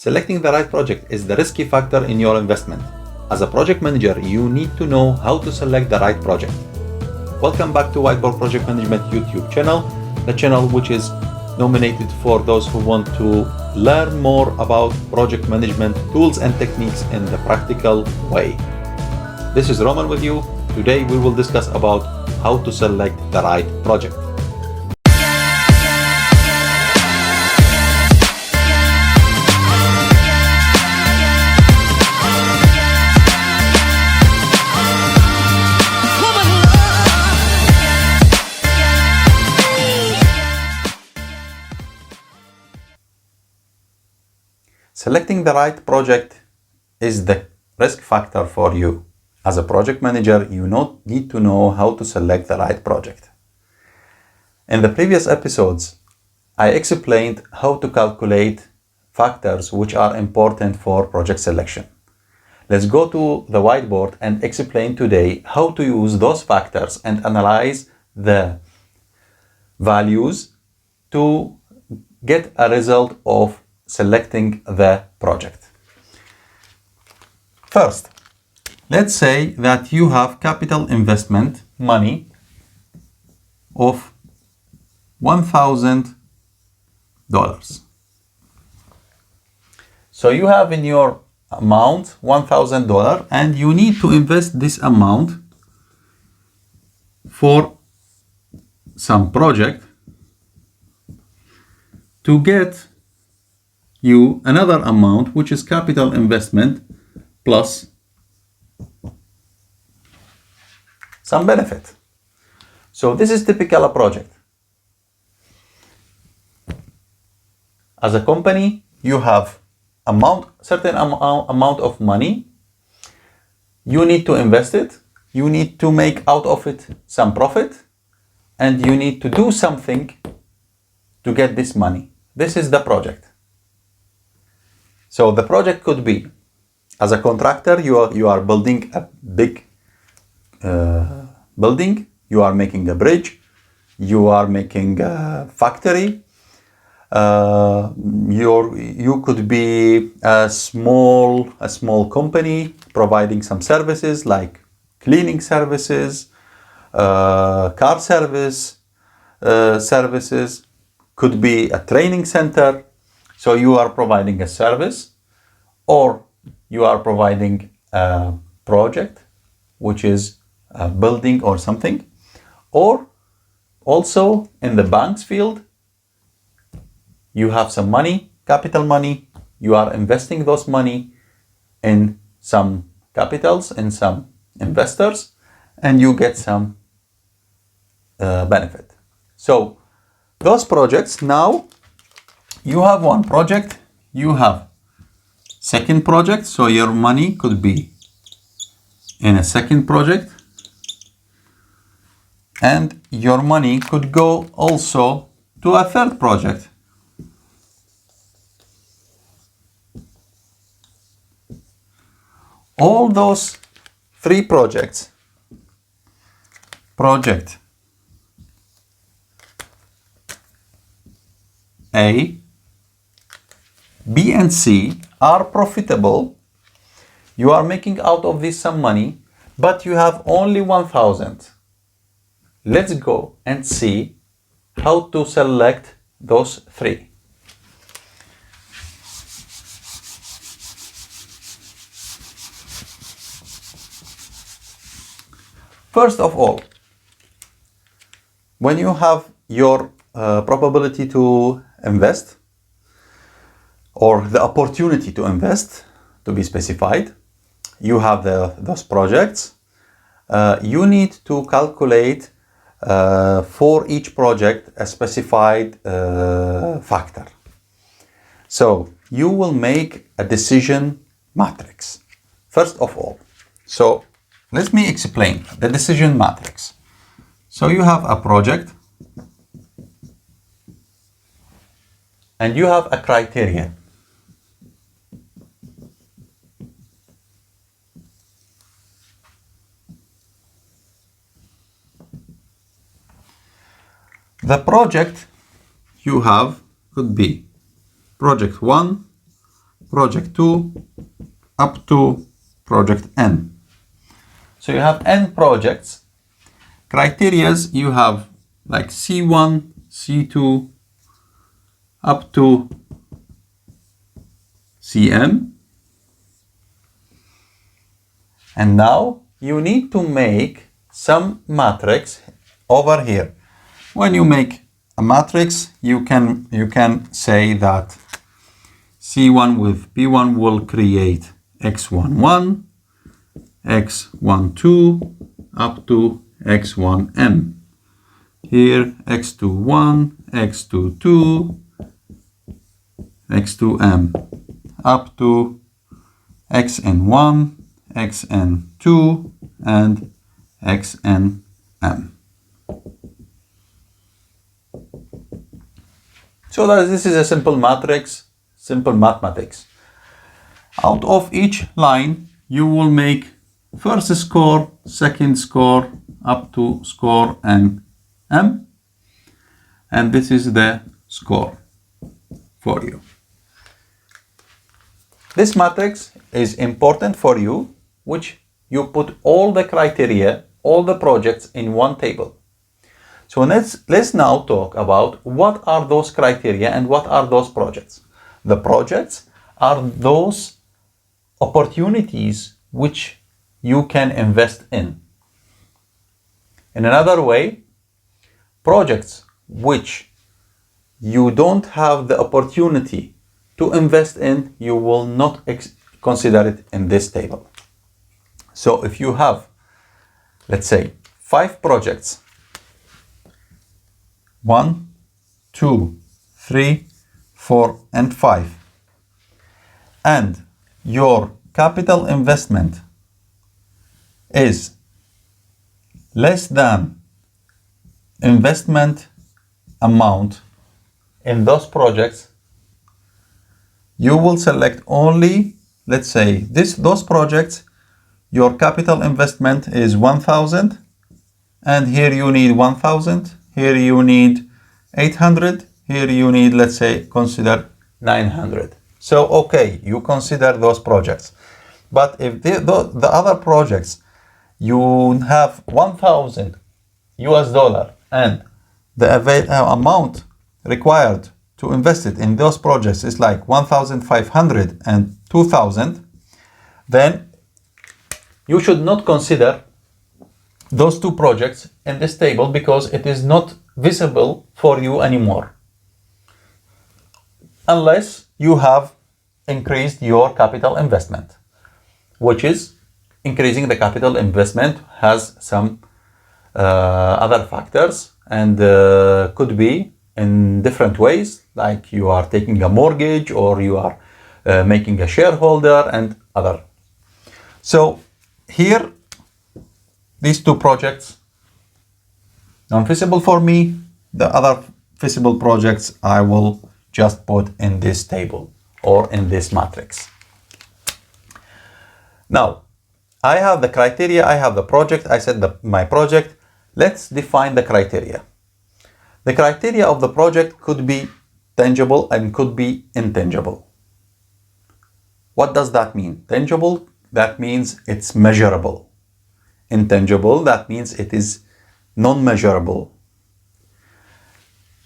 Selecting the right project is the risky factor in your investment. As a project manager, you need to know how to select the right project. Welcome back to Whiteboard Project Management YouTube channel, the channel which is nominated for those who want to learn more about project management tools and techniques in the practical way. This is Roman with you. Today we will discuss about how to select the right project. Selecting the right project is the risk factor for you. As a project manager, you need to know how to select the right project. In the previous episodes, I explained how to calculate factors which are important for project selection. Let's go to the whiteboard and explain today how to use those factors and analyze the values to get a result of selecting the project. First, let's say that you have capital investment money of $1,000. So you have in your amount $1,000 and you need to invest this amount for some project to get you another amount which is capital investment plus some benefit. So this is typical a project. As a company, you have certain amount of money. You need to invest it. You need to make out of it some profit, and you need to do something to get this money. This is the project. So the project could be, as a contractor, you are building a big building, you are making a bridge, you are making a factory, you could be a small company providing some services like cleaning services, car services, could be a training center. So you are providing a service, or you are providing a project, which is a building or something. Or also in the bank's field, you have some money, capital money, you are investing those money in some capitals, in some investors, and you get some benefit. So those projects, now you have one project, you have second project, so your money could be in a second project, and your money could go also to a third project. All those three projects, project A, B and C are profitable. You are making out of this some money, but you have only 1,000. Let's go and see how to select those three. First of all, when you have your probability to invest, or the opportunity to invest, to be specified, you have those projects. You need to calculate for each project a specified factor. So you will make a decision matrix, first of all. So let me explain the decision matrix. So you have a project and you have a criteria. The project you have could be project 1, project 2 up to project N. So you have N projects. Criterias you have like C1, C2 up to Cn. And now you need to make some matrix over here. When you make a matrix, you can say that C1 with P1 will create X11, X12 up to X1m. Here X21, X22, X2m up to Xn1, Xn2 and Xnm. So this is a simple matrix, simple mathematics. Out of each line, you will make first score, second score, up to score and m. And this is the score for you. This matrix is important for you, which you put all the criteria, all the projects in one table. So let's now talk about what are those criteria and what are those projects. The projects are those opportunities which you can invest in. In another way, projects which you don't have the opportunity to invest in, you will not consider it in this table. So if you have, let's say, 5 projects, 1, 2, 3, 4, and 5, and your capital investment is less than investment amount in those projects, you will select only, let's say, those projects. Your capital investment is 1,000, and here you need 1,000, here you need 800, here you need, let's say, consider 900. So, okay, you consider those projects. But if the other projects, you have 1,000 US dollar and the amount required to invest it in those projects is like 1,500 and 2,000, then you should not consider those 2 projects in this table because it is not visible for you anymore. Unless you have increased your capital investment, which is increasing the capital investment has some other factors and could be in different ways, like you are taking a mortgage or you are making a shareholder and other. So here, these 2 projects, non-feasible for me. The other feasible projects I will just put in this table or in this matrix. Now, I have the criteria, I have the project, I said my project. Let's define the criteria. The criteria of the project could be tangible and could be intangible. What does that mean? Tangible, that means it's measurable. Intangible, that means it is non-measurable.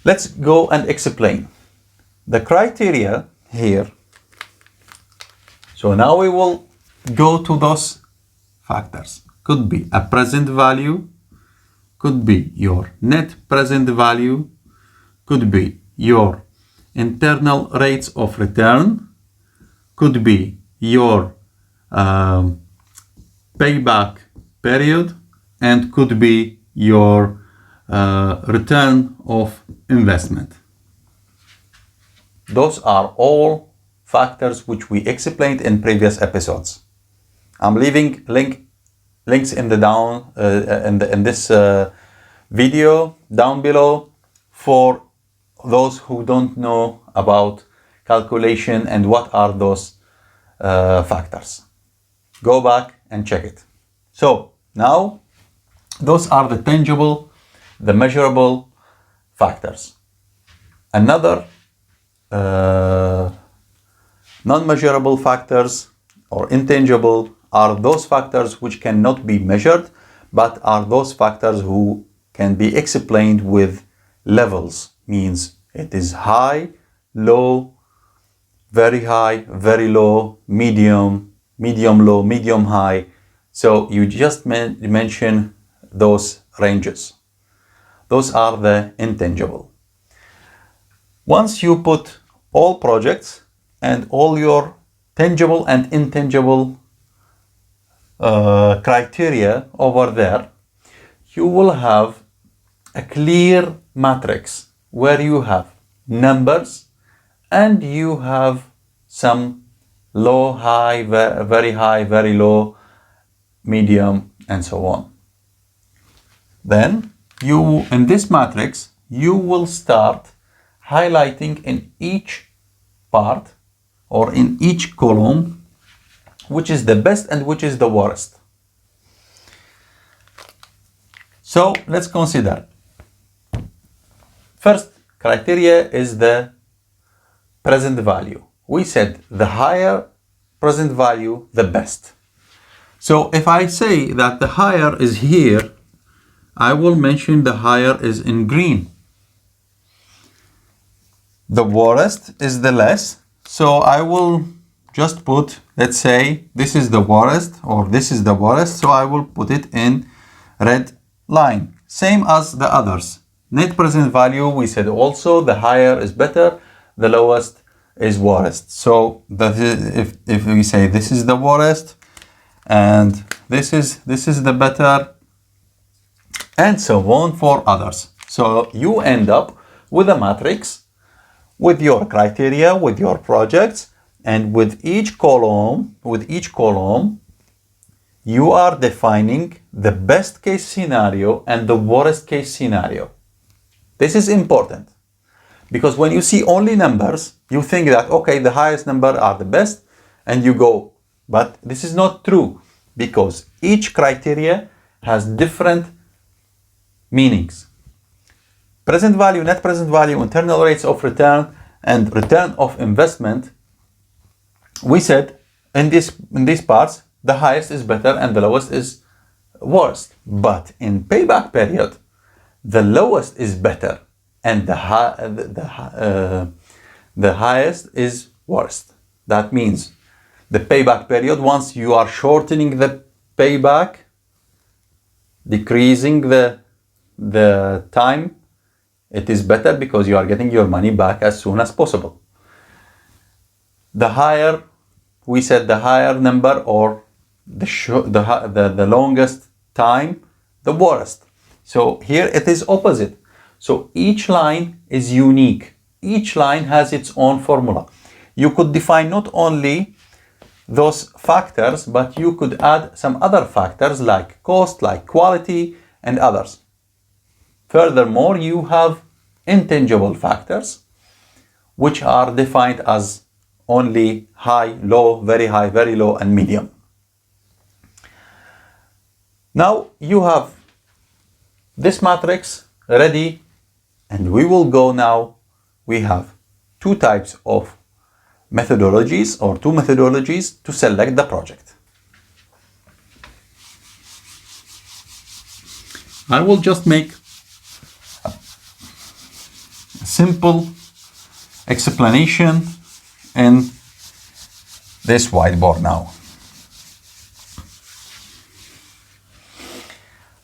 Let's go and explain. The criteria here. So now we will go to those factors. Could be a present value, could be your net present value, could be your internal rates of return, could be your payback period, and could be your return of investment. Those are all factors which we explained in previous episodes. I'm leaving links in the in this video down below for those who don't know about calculation and what are those factors. Go back and check it. So now those are the tangible, the measurable factors. Another Non-measurable factors or intangible are those factors which cannot be measured, but are those factors who can be explained with levels. Means it is high, low, very high, very low, medium, medium low, medium high. So you just mention those ranges. Those are the intangible. Once you put all projects and all your tangible and intangible criteria over there, you will have a clear matrix where you have numbers and you have some low, high, very high, very low, medium, and so on. Then you, in this matrix, you will start highlighting in each part or in each column which is the best and which is the worst. So let's consider. First criteria is the present value. We said the higher present value, the best. So if I say that the higher is here, I will mention the higher is in green. The worst is the less. So I will just put, let's say this is the worst or this is the worst. So I will put it in red line. Same as the others. Net present value, we said also the higher is better, the lowest is worst. So if we say this is the worst and this is the better, and so on for others. So you end up with a matrix with your criteria, with your projects, and with each column, you are defining the best case scenario and the worst case scenario. This is important because when you see only numbers, you think that, okay, the highest number are the best and you go. But this is not true because each criteria has different meanings. Present value, net present value, internal rates of return, and return of investment. We said in these parts, the highest is better and the lowest is worst. But in payback period, the lowest is better and the highest is worst. That means the payback period, once you are shortening the payback, decreasing the time, it is better because you are getting your money back as soon as possible. The higher, we said the higher number or the longest time, the worst. So here it is opposite. So each line is unique. Each line has its own formula. You could define not only those factors, but you could add some other factors like cost, like quality, and others. Furthermore, you have intangible factors, which are defined as only high, low, very low, and medium. Now you have this matrix ready, and we will go now. We have two types of methodologies or two methodologies to select the project. I will just make a simple explanation in this whiteboard now.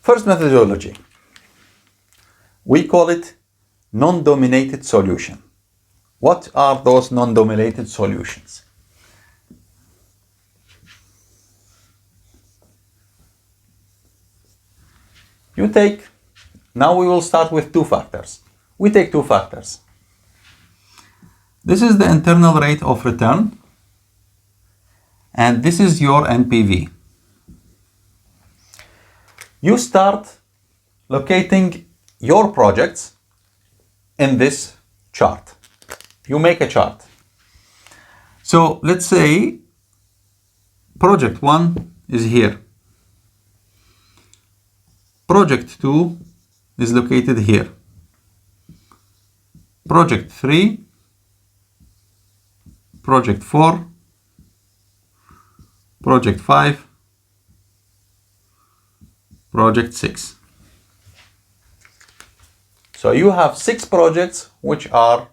First methodology, we call it non-dominated solution. What are those non-dominated solutions? You take, now we will start with two factors. We take two factors. This is the internal rate of return, and this is your NPV. You start locating your projects in this chart. You make a chart. So let's say project 1 is here. Project 2 is located here. Project 3, project 4, project 5, project 6. So you have 6 projects which are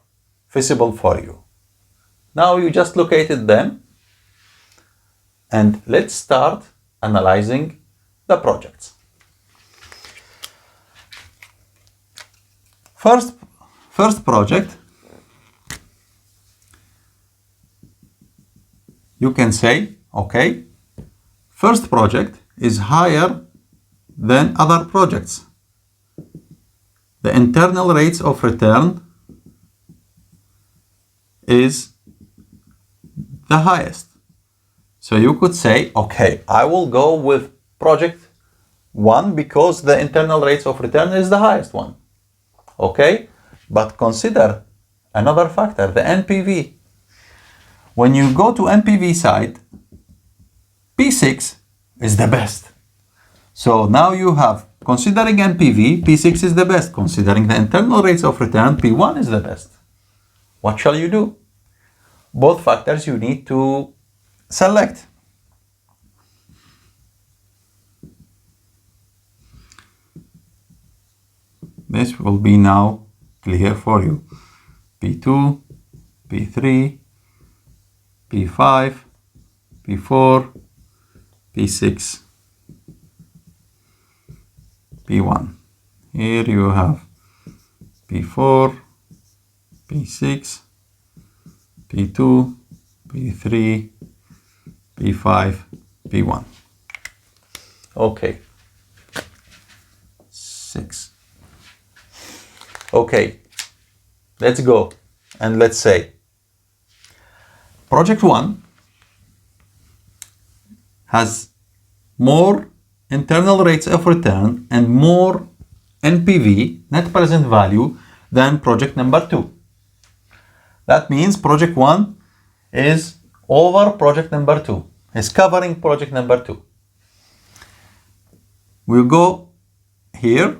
visible for you. Now you just located them, and let's start analyzing the projects. First project, you can say, okay, first project is higher than other projects. The internal rates of return is the highest. So you could say, okay, I will go with project 1 because the internal rates of return is the highest one. Okay, but consider another factor, the NPV. When you go to NPV side, P6 is the best. So now you have, considering NPV, P6 is the best. Considering the internal rates of return, P1 is the best. What shall you do? Both factors you need to select. This will be now clear for you. P2, P3, P5, P4, P6, P1. Here you have P4, P6, P2, P3, P5, P1. Okay. 6. Okay. Let's go and let's say project 1 has more internal rates of return and more NPV, net present value, than project number 2. That means project 1 is over project number 2, is covering project number 2. We'll go here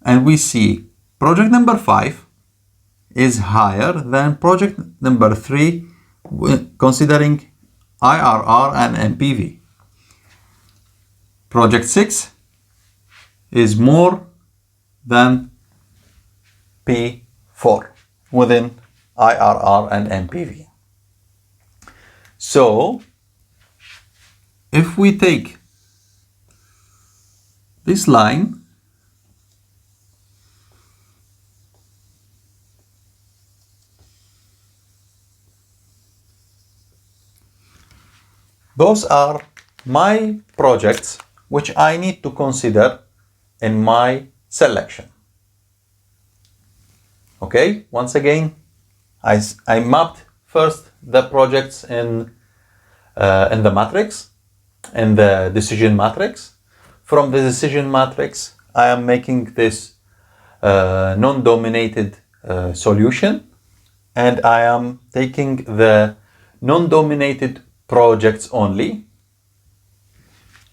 and we see project number 5 is higher than project number 3 considering IRR and NPV. Project 6 is more than P4 within IRR and NPV. So if we take this line, those are my projects which I need to consider in my selection. Okay, once again, I mapped first the projects in the matrix, in the decision matrix. From the decision matrix, I am making this non-dominated solution, and I am taking the non-dominated projects only,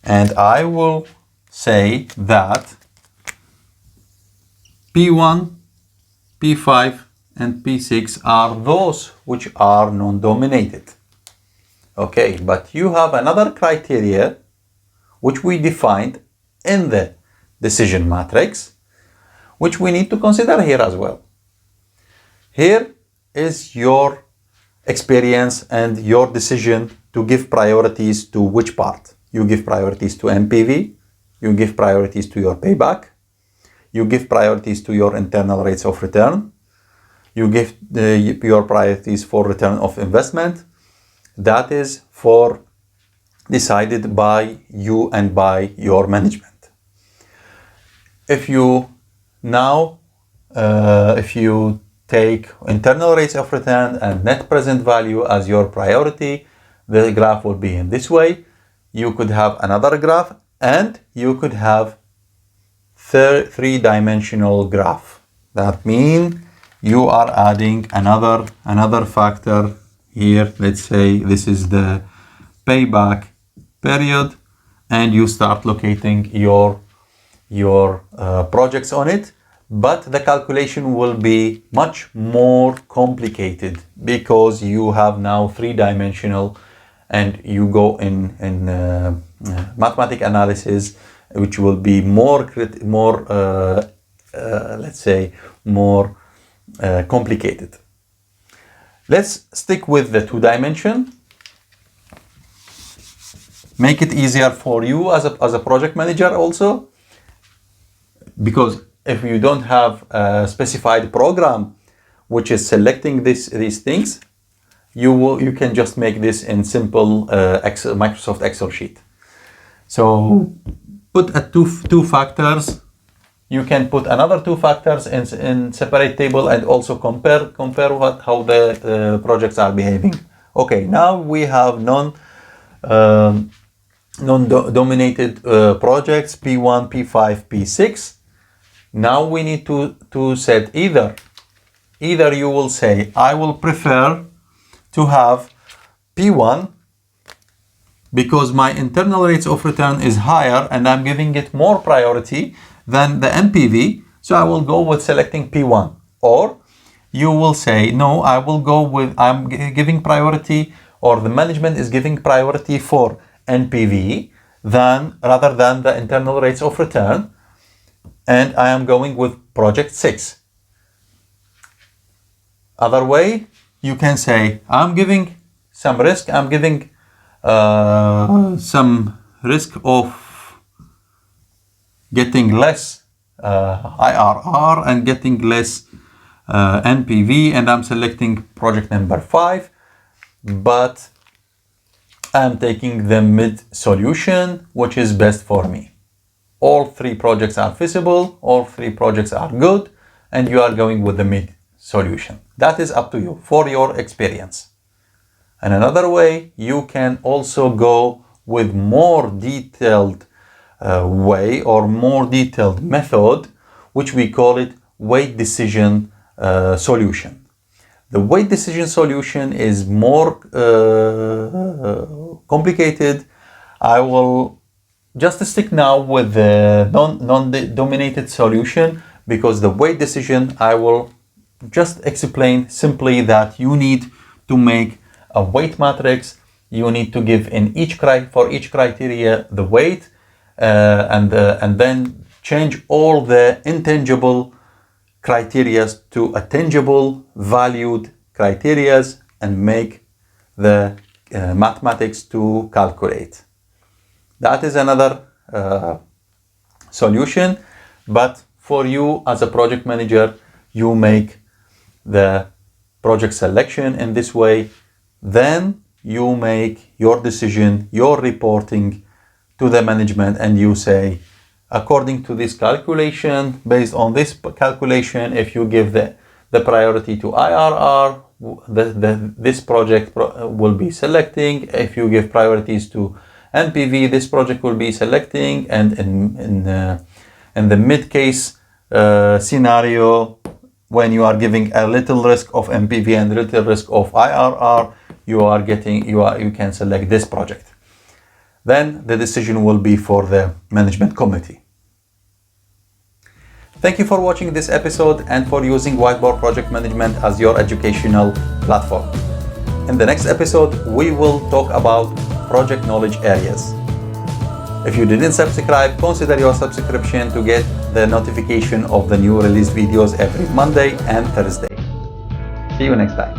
and I will say that P1, P5 and P6 are those which are non-dominated. Okay, but you have another criteria which we defined in the decision matrix, which we need to consider here as well. Here is your experience and your decision to give priorities to which part. You give priorities to NPV, you give priorities to your payback, you give priorities to your internal rates of return, you give your priorities for return of investment. That is for decided by you and by your management. If you now, if you take internal rates of return and net present value as your priority, the graph will be in this way. You could have another graph, and you could have three-dimensional graph. That means you are adding another factor here. Let's say this is the payback period, and you start locating your projects on it. But the calculation will be much more complicated because you have now three-dimensional and you go in mathematical analysis, which will be more let's say more complicated. Let's stick with the 2-dimension. Make it easier for you as a project manager also, because if you don't have a specified program which is selecting these things, you can just make this in simple Microsoft Excel sheet. So put two factors. You can put another 2 factors in separate table and also compare how the projects are behaving. Okay, now we have non-dominated projects P1, P5, P6. Now we need to set either you will say, I will prefer to have P1 because my internal rates of return is higher and I'm giving it more priority than the NPV, so I will go with selecting P1. Or you will say, no, I will go with, I'm giving priority, or the management is giving priority for NPV rather than the internal rates of return, and I am going with project 6. Other way, you can say, I'm giving some risk, I'm giving some risk of getting less IRR and getting less NPV, and I'm selecting project number 5, but I'm taking the mid solution, which is best for me. All 3 projects are feasible, all 3 projects are good, and you are going with the mid solution. That is up to you for your experience. And another way, you can also go with more detailed way or more detailed method, which we call it weight decision solution. The weight decision solution is more complicated. I will just stick now with the non-dominated solution, because the weight decision, I will just explain simply that you need to make a weight matrix. You need to give in for each criteria the weight, and then change all the intangible criteria to a tangible valued criteria and make the mathematics to calculate. That is another solution, but for you as a project manager, you make the project selection in this way, then you make your decision, your reporting to the management, and you say, according to this calculation, based on this calculation, if you give the priority to IRR, this project will be selecting. If you give priorities to NPV, this project will be selecting. And in the mid-case scenario, when you are giving a little risk of NPV and a little risk of IRR, you can select this project. Then the decision will be for the management committee. Thank you for watching this episode and for using Whiteboard Project Management as your educational platform. In the next episode, we will talk about project knowledge areas. If you didn't subscribe, consider your subscription to get the notification of the new released videos every Monday and Thursday. See you next time.